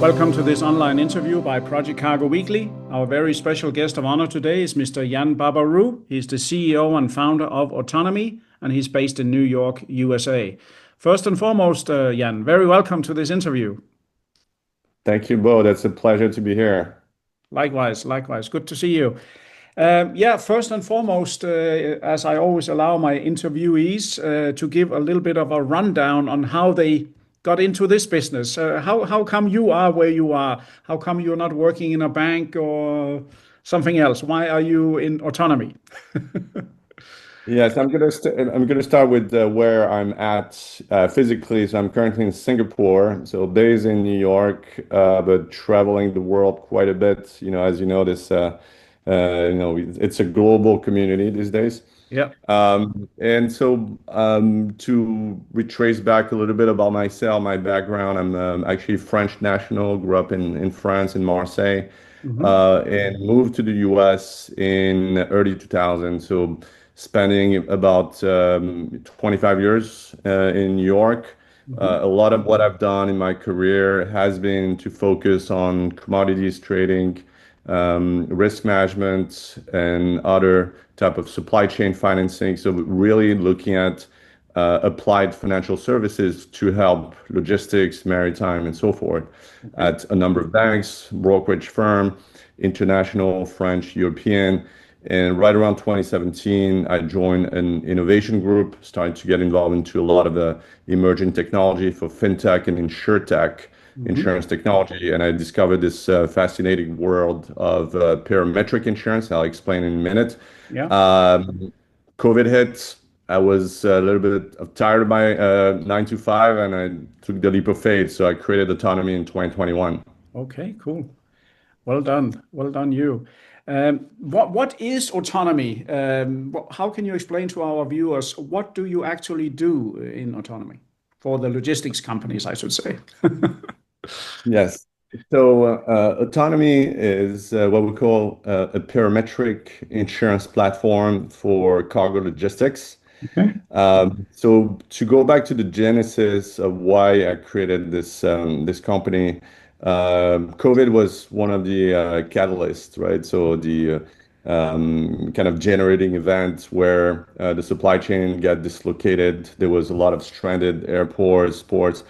Welcome to this online interview by Project Cargo Weekly. Our very special guest of honor today is Mr. Yann Barbarroux. He's the CEO and founder of Otonomi, and he's based in New York, USA. First and foremost, Yann, very welcome to this interview. Thank you, Bo. That's a pleasure to be here. Likewise. Good to see you. First and foremost, as I always allow my interviewees to give a little bit of a rundown on how they got into this business. How come you are where you are? How come you're not working in a bank or something else? Why are you in Otonomi? Yes, I'm gonna start with where I'm at physically. So I'm currently in Singapore, so based in New York, but traveling the world quite a bit. As you know, it's a global community these days. Yeah. To retrace back a little bit about myself, my background, I'm actually French national, grew up in France, in Marseille, and moved to the US in early 2000. So spending about 25 years in New York. A lot of what I've done in my career has been to focus on commodities trading, risk management, and other type of supply chain financing. So really looking at applied financial services to help logistics, maritime, and so forth at a number of banks, brokerage firm, international, French, European. And right around 2017, I joined an innovation group, started to get involved into a lot of the emerging technology for fintech and insurtech, insurance technology. And I discovered this fascinating world of parametric insurance. I'll explain in a minute. Yeah. COVID hit. I was a little bit tired of my 9 to 5, and I took the leap of faith. So I created Otonomi in 2021. Okay, cool. Well done. Well done, you. What is Otonomi? How can you explain to our viewers what do you actually do in Otonomi for the logistics companies, I should say? Yes. So Otonomi is what we call a parametric insurance platform for cargo logistics. Okay. So to go back to the genesis of why I created this company, COVID was one of the catalysts, right? So the kind of generating events where the supply chain got dislocated. There was a lot of stranded airports, ports,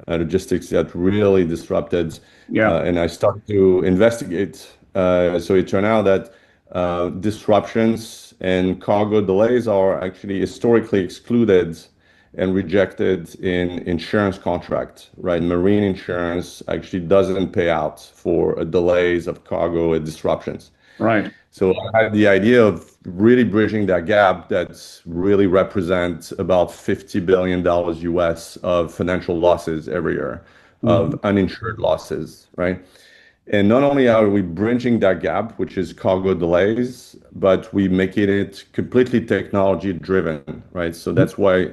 logistics that really disrupted. Yeah. And I started to investigate. So it turned out that disruptions and cargo delays are actually historically excluded and rejected in insurance contract, right? Marine insurance actually doesn't pay out for delays of cargo and disruptions. Right. So I had the idea of really bridging that gap that really represents about $50 billion US of financial losses every year, of uninsured losses, right? And not only are we bridging that gap, which is cargo delays, but we making it completely technology driven, right? So that's why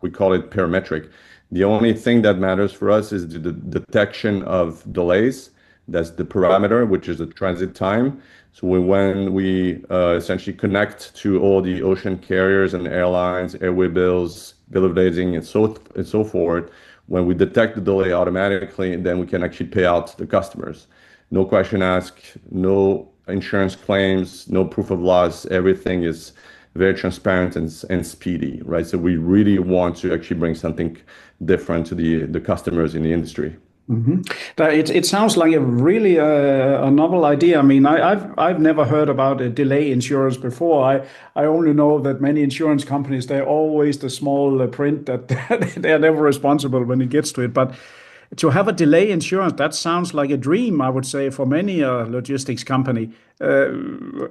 we call it parametric. The only thing that matters for us is the detection of delays. That's the parameter, which is the transit time. So when we essentially connect to all the ocean carriers and airlines, airway bills, bill of lading, and so forth, when we detect the delay automatically, then we can actually pay out the customers. No question asked, no insurance claims, no proof of loss. Everything is very transparent and speedy, right? So we really want to actually bring something different to the customers in the industry. It sounds like a really a novel idea. I mean, I've never heard about a delay insurance before. I only know that many insurance companies, they're always the small print that they're never responsible when it gets to it. But to have a delay insurance, that sounds like a dream, I would say, for many logistics company. Who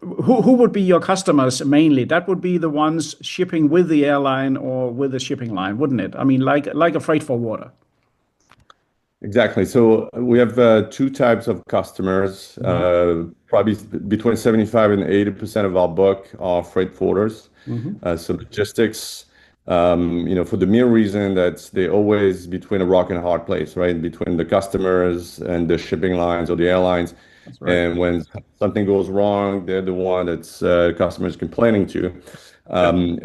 would be your customers mainly? That would be the ones shipping with the airline or with the shipping line, wouldn't it? I mean, like a freight forwarder. Exactly. So we have two types of customers. Probably between 75 and 80% of our book are freight forwarders. So logistics, for the mere reason that they're always between a rock and a hard place, right? Between the customers and the shipping lines or the airlines. That's right. And when something goes wrong, they're the one that's customers complaining to.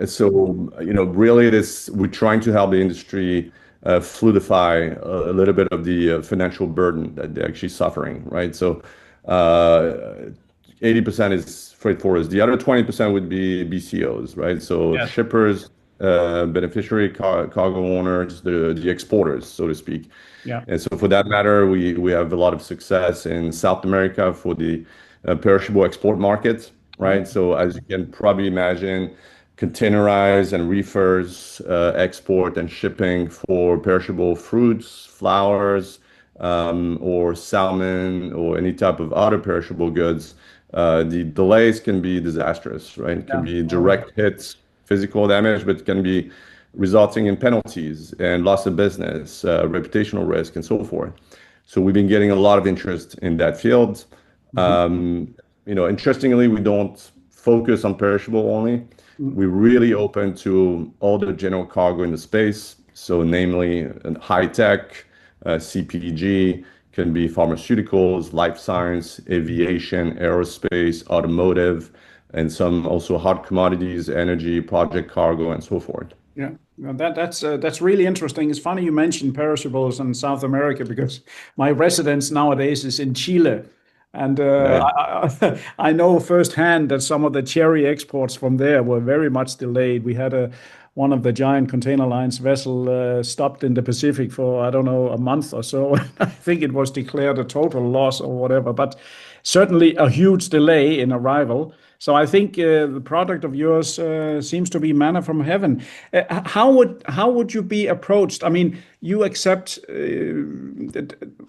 So, really we're trying to help the industry fluidify a little bit of the financial burden that they're actually suffering, right? So uh, 80% is freight forwarders. The other 20% would be BCOs, right? So Yes. shippers, beneficiary cargo owners, the exporters, so to speak. Yeah. And so for that matter, we have a lot of success in South America for the perishable export market, right? Okay. So as you can probably imagine, containerized and reefers, export and shipping for perishable fruits, flowers, or salmon or any type of other perishable goods, the delays can be disastrous, right? It can Yeah. be All right. direct hits, physical damage, but it can be resulting in penalties and loss of business, reputational risk, and so forth. So we've been getting a lot of interest in that field. Mhm. Interestingly, we don't focus on perishable only. Mm. We're really open to all the general cargo in the space. So namely, high tech, CPG, can be pharmaceuticals, life science, aviation, aerospace, automotive, and some also hot commodities, energy, project cargo, and so forth. Yeah. Now that's really interesting. It's funny you mentioned perishables in South America because my residence nowadays is in Chile, and Right. I know firsthand that some of the cherry exports from there were very much delayed. We had one of the giant container lines vessel stopped in the Pacific for I don't know a month or so. I think it was declared a total loss or whatever, but certainly a huge delay in arrival. So I think the product of yours seems to be manna from heaven. How would you be approached? I mean, you accept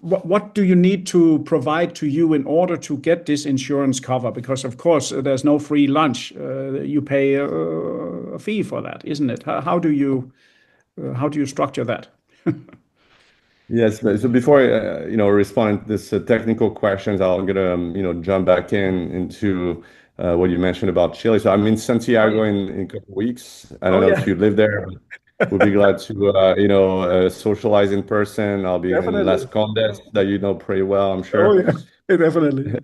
what do you need to provide to you in order to get this insurance cover? Because of course there's no free lunch. You pay a fee for that, isn't it? How do you structure that? Yes, but so before I, respond to this technical questions, I'll gonna jump back into what you mentioned about Chile. So I'm in Oh Santiago yeah. in a couple of weeks. I don't Oh know yeah. if you live there, but we'll be glad to socialize in person. I'll be in Las Definitely. Condes that you know pretty well, I'm Oh sure. yeah. Definitely.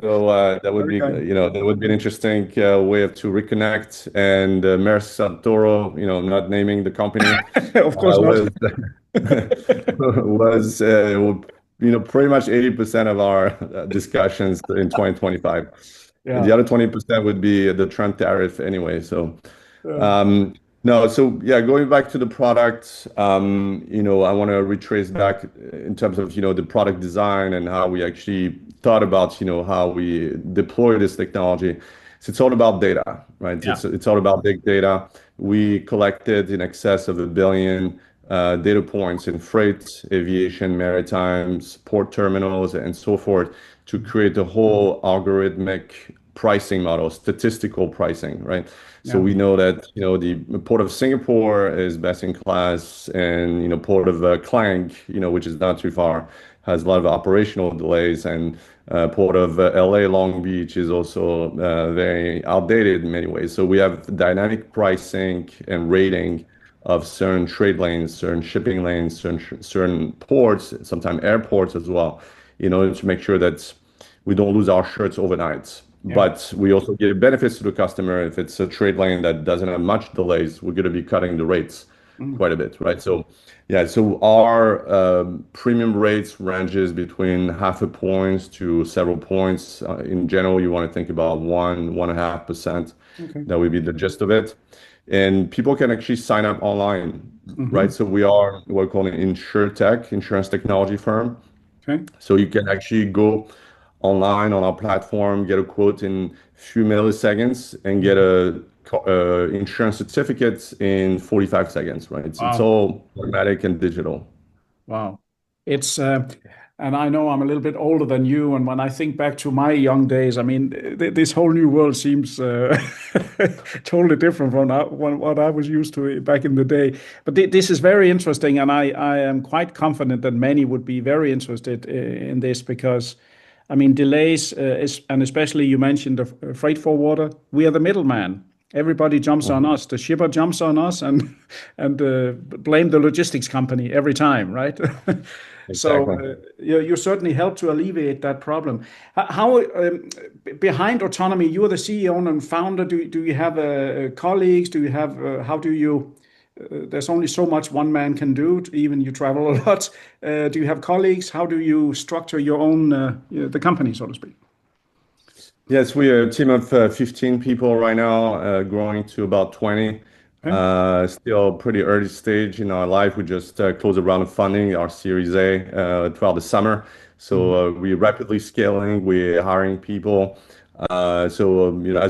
So that would Very be, kind. that would be an interesting way to reconnect. And Maersk Santoro, not naming the company, Of course not. was was pretty much 80% of our discussions in 2025. And Yeah. the other 20% would be the Trump tariff anyway. So Yeah. um, no, so yeah, going back to the product, I want to retrace back in terms of, the product design and how we actually thought about, how we deploy this technology. So it's all about data, right? Yeah. It's all about big data. We collected in excess of 1 billion data points in freight, aviation, maritimes, port terminals, and so forth to create a whole algorithmic pricing model, statistical pricing, right? So Yeah. we know that the Port of Singapore is best in class, and Port of Klang, which is not too far, has a lot of operational delays, and Port of LA Long Beach is also very outdated in many ways. So we have dynamic pricing and rating of certain trade lanes, certain shipping lanes, certain ports, sometimes airports as well, in order to make sure that we don't lose our shirts overnight. Yeah. But we also give benefits to the customer. If it's a trade lane that doesn't have much delays, we're going to be cutting the rates Mm. quite a bit, right? So, yeah, so our premium rates ranges between half a point to several points. In general, you want to think about 1.5%. Okay. That would be the gist of it. And people can actually sign up online, Hmm. right? So we are what we call an insurtech, insurance technology firm. Okay. So you can actually go online on our platform, get a quote in a few milliseconds, and get a insurance certificate in 45 seconds, right? It's Wow. all automatic and digital. Wow. It's and I know I'm a little bit older than you, and when I think back to my young days, I mean, this whole new world seems totally different from what I was used to back in the day. But this is very interesting, and I am quite confident that many would be very interested in this because, I mean, delays, and especially you mentioned the freight forwarder, we are the middleman. Everybody jumps on Mhm. us. The shipper jumps on us and blame the logistics company every time, right? So Exactly. you certainly help to alleviate that problem. How behind Otonomi, you are the CEO and founder. Do you have colleagues? Do you have how do you there's only so much one man can do. Even you travel a lot. Do you have colleagues? How do you structure your own the company, so to speak? Yes, we are a team of 15 people right now, growing to about 20. Okay. Still pretty early stage in our life. We just closed a round of funding, our Series A, throughout the summer. Mhm. So we're rapidly scaling. We're hiring people. As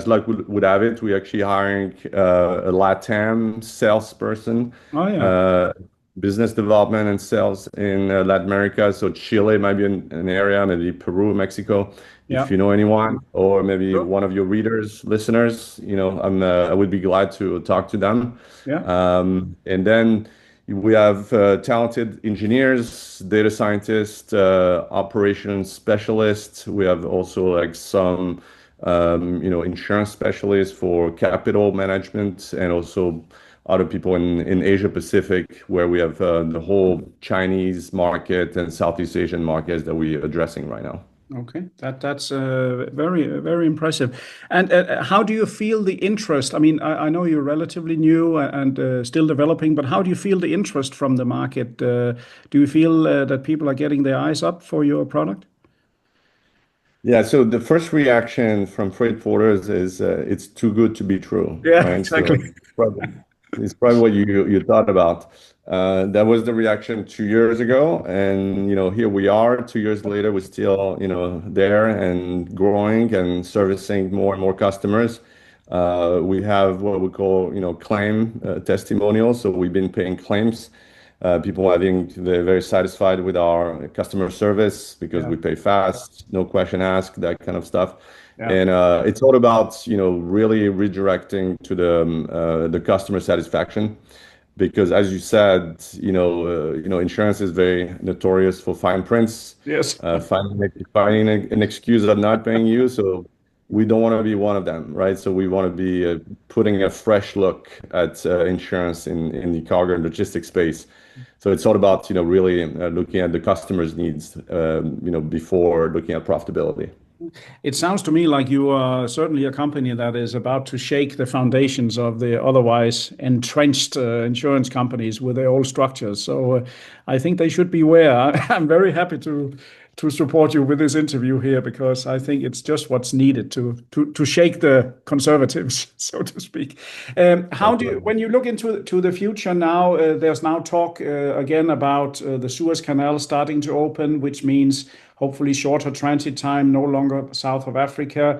luck would have it, we're actually hiring a LATAM salesperson, Oh yeah, uh, business development and sales in Latin America. So Chile might be an area, maybe Peru, Mexico, if yeah, you know anyone, or maybe sure. one of your readers, listeners. I would be glad to talk to them. Yeah, And then we have talented engineers, data scientists, operations specialists. We have also like some, insurance specialists for capital management, and also other people in Asia Pacific, where we have the whole Chinese market and Southeast Asian markets that we're addressing right now. okay. That's very impressive. And how do you feel the interest? I mean, I know you're relatively new and still developing, but how do you feel the interest from the market? Do you feel that people are getting their eyes up for your product? Yeah, so the first reaction from freight forwarders is it's too good to be true, Yeah, right? exactly. So it's probably what you thought about. That was the reaction 2 years ago, and here we are. 2 years later, we're still there and growing and servicing more and more customers. We have what we call claim testimonials. So we've been paying claims. People having they're very satisfied with our customer service because Yeah, we pay fast, no question asked, that kind of stuff. yeah, And it's all about really redirecting to the customer satisfaction, because as you said, insurance is very notorious for fine prints, yes. finding an excuse of not paying you. So we don't want to be one of them, right? So we want to be putting a fresh look at insurance in the cargo and logistics space. So it's all about really looking at the customer's needs, before looking at profitability. It sounds to me like you are certainly a company that is about to shake the foundations of the otherwise entrenched insurance companies with their old structures. So I think they should beware. I'm very happy to support you with this interview here because I think it's just what's needed to shake the conservatives, so to speak. How That's do you, right. when you look into the future now, there's now talk again about the Suez Canal starting to open, which means hopefully shorter transit time, no longer south of Africa.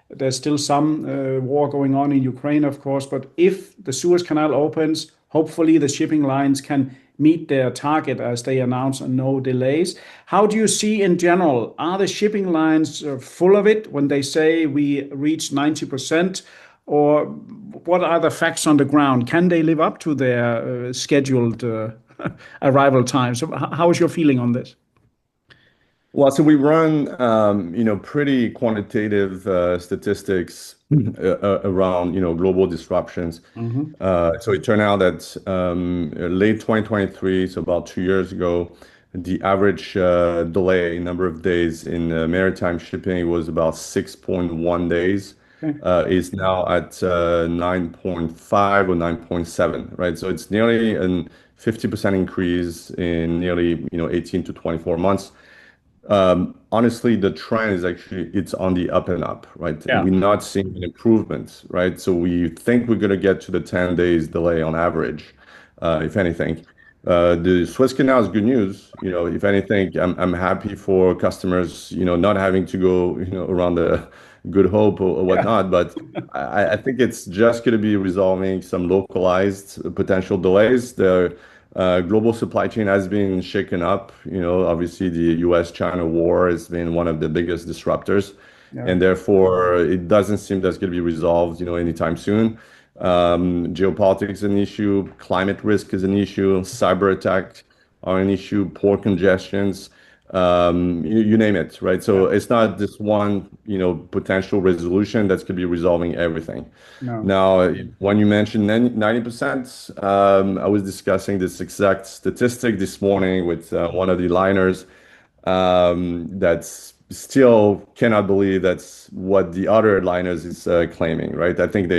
There's still some war going on in Ukraine, of course, but if the Suez Canal opens, hopefully the shipping lines can meet their target as they announce and no delays. How do you see in general? Are the shipping lines full of it when they say we reach 90%? Or what are the facts on the ground? Can they live up to their scheduled arrival time? So, how is your feeling on this? Well, so we run, pretty quantitative statistics around, global disruptions. Hmm. So it turned out that late 2023, so about 2 years ago, the average delay number of days in maritime shipping was about 6.1 days. Okay. Is now at 9.5 or 9.7, right? So it's nearly a 50% increase in nearly 18 to 24 months. Honestly, the trend is actually it's on the up and up, right? Yeah. We're not seeing an improvement, right? So we think we're going to get to the 10 days delay on average, if anything. The Suez Canal is good news. If anything, I'm happy for customers, not having to go, around the Good Hope or Yeah. whatnot. But I think it's just going to be resolving some localized potential delays. The global supply chain has been shaken up. Obviously, the US-China war has been one of the biggest disruptors, Yeah. and therefore it doesn't seem that's going to be resolved, anytime soon. Geopolitics is an issue, climate risk is an issue, cyber attacks are an issue, port congestions, you name it, right? Yeah. So it's not this one, potential resolution that's going to be resolving everything. No. Now, when you mentioned 90%, I was discussing this exact statistic this morning with one of the liners, that's still cannot believe that's what the other liners is claiming, right? I think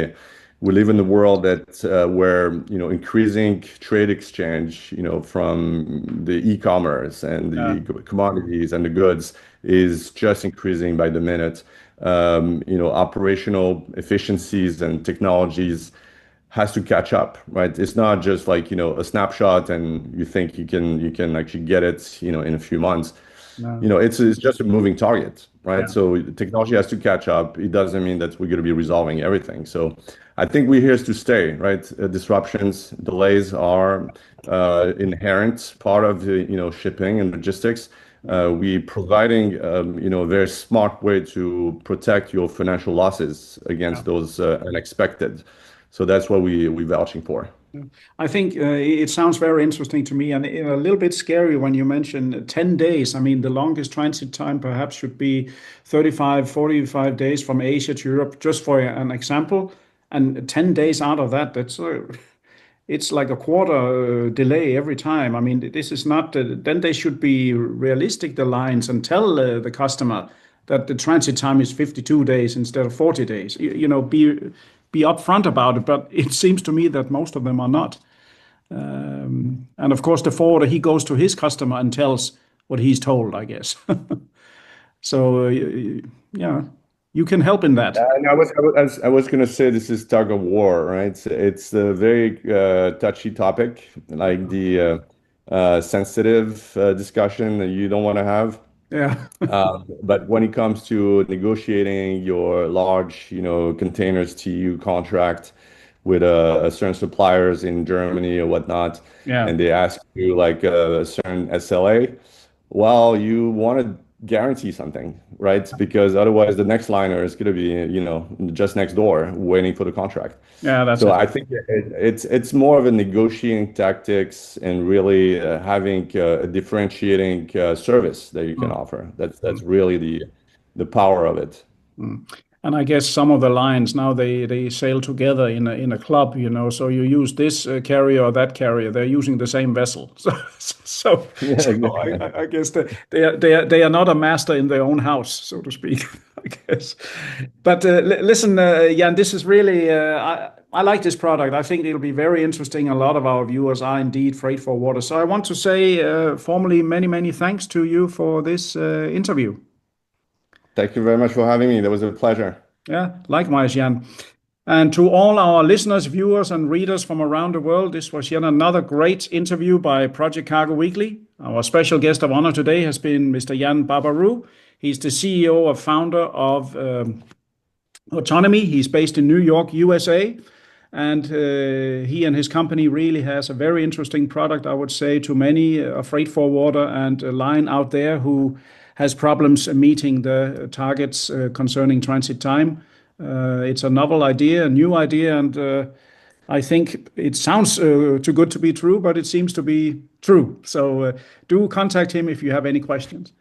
we live in a world that where increasing trade exchange from the e-commerce and Yeah. the commodities and the goods is just increasing by the minute. Operational efficiencies and technologies has to catch up, right? It's not just like a snapshot and you think you can actually get it in a few months. No. It's just a moving target, right? Yeah. So technology has to catch up. It doesn't mean that we're going to be resolving everything. So I think we're here to stay, right? Disruptions, delays are inherent part of the shipping and logistics. We providing a very smart way to protect your financial losses Yeah. against those unexpected. So that's what we're vouching for. I think it sounds very interesting to me and a little bit scary when you mention 10 days. I mean, the longest transit time perhaps should be 35, 45 days from Asia to Europe, just for an example. And 10 days out of that, it's like a quarter delay every time. I mean, this is not, then they should be realistic, the lines, and tell the customer that the transit time is 52 days instead of 40 days. Be upfront about it, but it seems to me that most of them are not. And of course, the forwarder, he goes to his customer and tells what he's told, I guess. So, yeah, you can help in that. And I was going to say this is tug of war, right? It's a very touchy topic, like the sensitive discussion that you don't want to have. Yeah. But when it comes to negotiating your large, containers TU contract with certain suppliers in Germany or whatnot, Yeah. and they ask you like a certain SLA, well, you want to guarantee something, right? Because otherwise, the next liner is going to be, just next door waiting for the contract. Yeah, that's So it. I think it's more of a negotiating tactics and really having a differentiating service that you can Mm. offer. That's really the power of it. Mm. And I guess some of the lines now they sail together in a club, so you use this carrier or that carrier. They're using the same vessel, so Yeah, so exactly. I guess they are not a master in their own house, so to speak. I guess. But listen, Jan, this is really I like this product. I think it'll be very interesting. A lot of our viewers are indeed freight forwarders. So I want to say formally many thanks to you for this interview. Thank you very much for having me. That was a pleasure. Yeah, likewise, Jan. And to all our listeners, viewers, and readers from around the world, this was yet another great interview by Project Cargo Weekly. Our special guest of honor today has been Mr. Yann Barbarroux. He's the CEO and founder of Otonomi. He's based in New York, USA. And he and his company really has a very interesting product, I would say, to many, a freight forwarder and a line out there who has problems meeting the targets concerning transit time. It's a novel idea, a new idea, and I think it sounds too good to be true, but it seems to be true. So do contact him if you have any questions.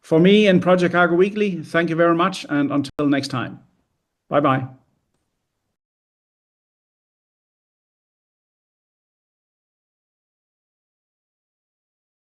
For me and Project Cargo Weekly, thank you very much, and until next time. Bye bye.